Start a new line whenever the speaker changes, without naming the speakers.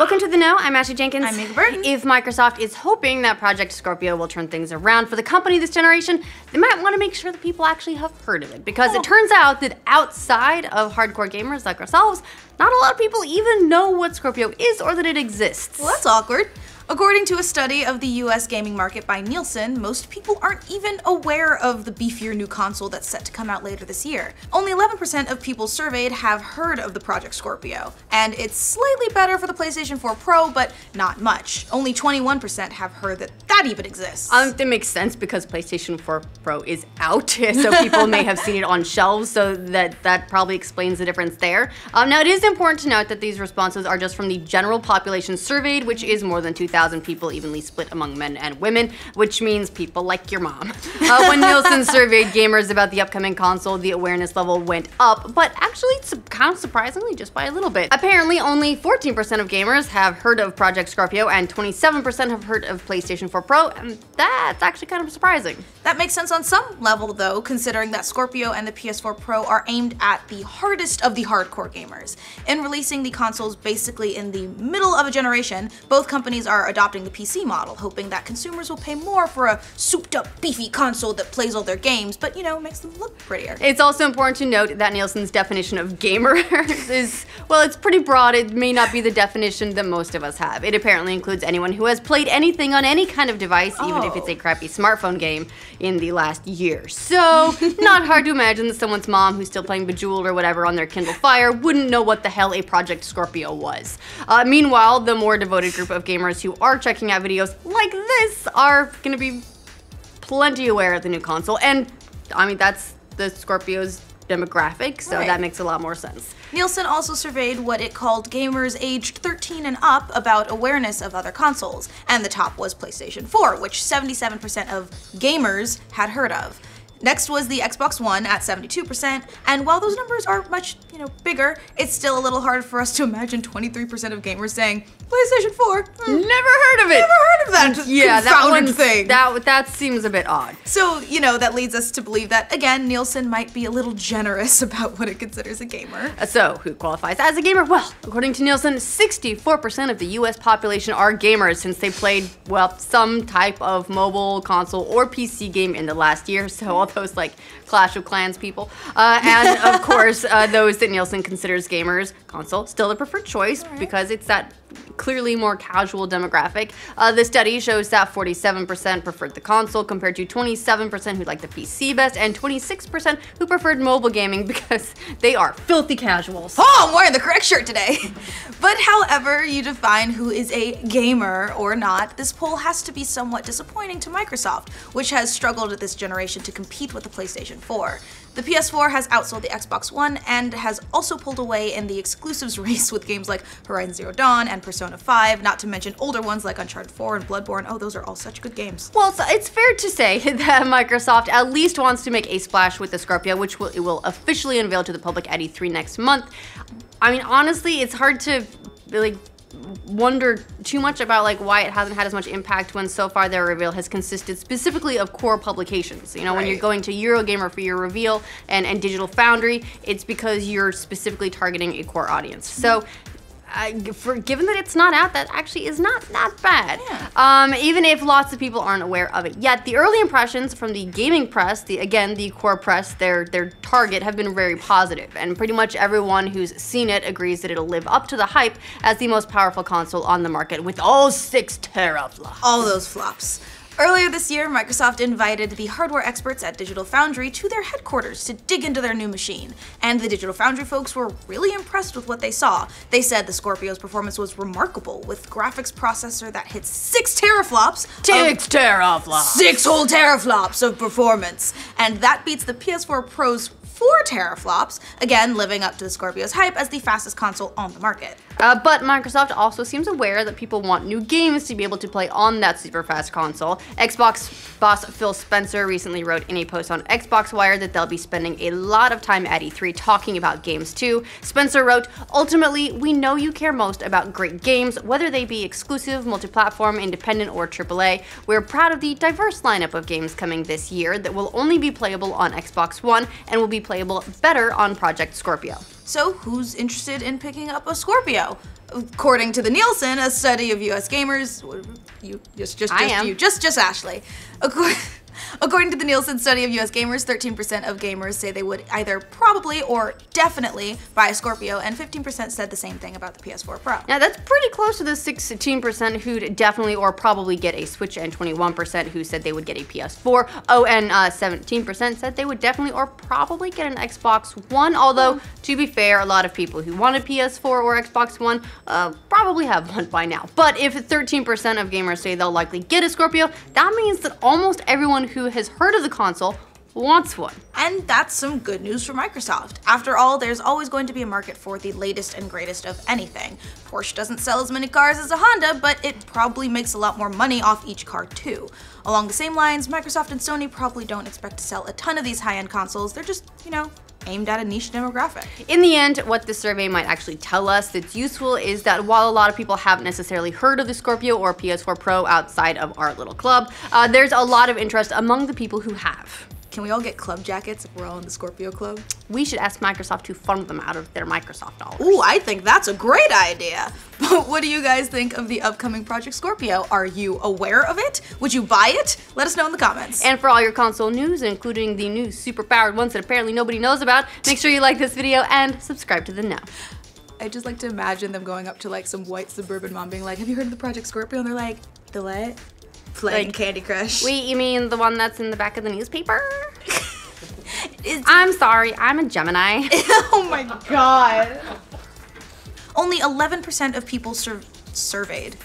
Welcome to The Know, I'm Ashley Jenkins.
I'm Mica Burton.
If Microsoft is hoping that Project Scorpio will turn things around for the company this generation, they might want to make sure that people actually have heard of it. Because it turns out that outside of hardcore gamers like ourselves, not a lot of people even know what Scorpio is or that it exists.
Well, that's awkward. According to a study of the US gaming market by Nielsen, most people aren't even aware of the beefier new console that's set to come out later this year. Only 11% of people surveyed have heard of the Project Scorpio, and it's slightly better for the PlayStation 4 Pro, but not much. Only 21% have heard that that even exists.
That makes sense because PlayStation 4 Pro is out, so people may have seen it on shelves, so that probably explains the difference there. Now, it is important to note that these responses are just from the general population surveyed, which is more than 2,000 people evenly split among men and women, which means people like your mom. When Nielsen surveyed gamers about the upcoming console, the awareness level went up, but actually kind of surprisingly just by a little bit. Apparently, only 14% of gamers have heard of Project Scorpio and 27% have heard of PlayStation 4 Pro, and that's actually kind of surprising.
That makes sense on some level though, considering that Scorpio and the PS4 Pro are aimed at the hardest of the hardcore gamers. In releasing the consoles basically in the middle of a generation, both companies are adopting the PC model, hoping that consumers will pay more for a souped-up, beefy console that plays all their games, but, you know, makes them look prettier.
It's also important to note that Nielsen's definition of gamer is, well, it's pretty broad. It may not be the definition that most of us have. It apparently includes anyone who has played anything on any kind of device, even if it's a crappy smartphone game, in the last year. So, not hard to imagine that someone's mom who's still playing Bejeweled or whatever on their Kindle Fire wouldn't know what the hell a Project Scorpio was. Meanwhile, the more devoted group of gamers who are checking out videos like this are gonna be plenty aware of the new console, and I mean, that's the Scorpio's demographic, so that makes a lot more sense.
Nielsen also surveyed what it called gamers aged 13 and up about awareness of other consoles, and the top was PlayStation 4, which 77% of gamers had heard of. Next was the Xbox One at 72%, and while those numbers are much, bigger, it's still a little hard for us to imagine 23% of gamers saying, PlayStation 4,
never heard of it.
Never heard of that confounded thing.
That seems a bit odd.
So, that leads us to believe that, again, Nielsen might be a little generous about what it considers a gamer.
So, who qualifies as a gamer? Well, according to Nielsen, 64% of the US population are gamers since they played, well, some type of mobile, console, or PC game in the last year, so all those, like, Clash of Clans people. And, of course, those that Nielsen considers gamers, console, still the preferred choice because it's that clearly more casual demographic. The study shows that 47% preferred the console compared to 27% who liked the PC best and 26% who preferred mobile gaming because they are filthy casuals.
Oh, I'm wearing the correct shirt today. But however you define who is a gamer or not, this poll has to be somewhat disappointing to Microsoft, which has struggled at this generation to compete with the PlayStation 4. The PS4 has outsold the Xbox One and has also pulled away in the exclusives race with games like Horizon Zero Dawn and Persona 5, not to mention older ones like Uncharted 4 and Bloodborne. Oh, those are all such good games.
Well, so it's fair to say that Microsoft at least wants to make a splash with the Scorpio, which it will officially unveil to the public at E3 next month. I mean, honestly, it's hard to really wonder too much about why it hasn't had as much impact when so far their reveal has consisted specifically of core publications. When you're going to Eurogamer for your reveal and Digital Foundry, it's because you're specifically targeting a core audience. So given that it's not out, that actually is not that bad. Yeah. Even if lots of people aren't aware of it yet. The early impressions from the gaming press, the core press, their target, have been very positive, and pretty much everyone who's seen it agrees that it'll live up to the hype as the most powerful console on the market with all 6 teraflops.
All those flops. Earlier this year, Microsoft invited the hardware experts at Digital Foundry to their headquarters to dig into their new machine, and the Digital Foundry folks were really impressed with what they saw. They said the Scorpio's performance was remarkable, with graphics processor that hits 6 teraflops.
6 teraflops!
6 whole teraflops of performance! And that beats the PS4 Pro's 4 teraflops, again living up to the Scorpio's hype as the fastest console on the market.
But Microsoft also seems aware that people want new games to be able to play on that super fast console. Xbox boss Phil Spencer recently wrote in a post on Xbox Wire that they'll be spending a lot of time at E3 talking about games too. Spencer wrote, "Ultimately, we know you care most about great games, whether they be exclusive, multi-platform, independent, or AAA. We're proud of the diverse lineup of games coming this year that will only be playable on Xbox One and will be playable better on Project Scorpio.
So who's interested in picking up a Scorpio? According to the Nielson, a study of US gamers, just Ashley. According to the Nielsen study of US gamers, 13% of gamers say they would either probably or definitely buy a Scorpio, and 15% said the same thing about the PS4 Pro.
Now that's pretty close to the 16% who'd definitely or probably get a Switch, and 21% who said they would get a PS4. Oh, and 17% said they would definitely or probably get an Xbox One, although, to be fair, a lot of people who want a PS4 or Xbox One probably have one by now. But if 13% of gamers say they'll likely get a Scorpio, that means that almost everyone who has heard of the console wants one.
And that's some good news for Microsoft. After all, there's always going to be a market for the latest and greatest of anything. Porsche doesn't sell as many cars as a Honda, but it probably makes a lot more money off each car too. Along the same lines, Microsoft and Sony probably don't expect to sell a ton of these high-end consoles. They're just, aimed at a niche demographic.
In the end, what this survey might actually tell us that's useful is that while a lot of people haven't necessarily heard of the Scorpio or PS4 Pro outside of our little club, there's a lot of interest among the people who have.
Can we all get club jackets if we're all in the Scorpio club?
We should ask Microsoft to fund them out of their Microsoft dollars.
Ooh, I think that's a great idea. But what do you guys think of the upcoming Project Scorpio? Are you aware of it? Would you buy it? Let us know in the comments.
And for all your console news, including the new super powered ones that apparently nobody knows about, make sure you like this video and subscribe to the Know.
I just like to imagine them going up to like some white suburban mom being like, have you heard of the Project Scorpio? And they're like, the what? Playing like, Candy Crush.
Wait, you mean the one that's in the back of the newspaper? I'm sorry, I'm a Gemini.
Oh my god. Only 11% of people surveyed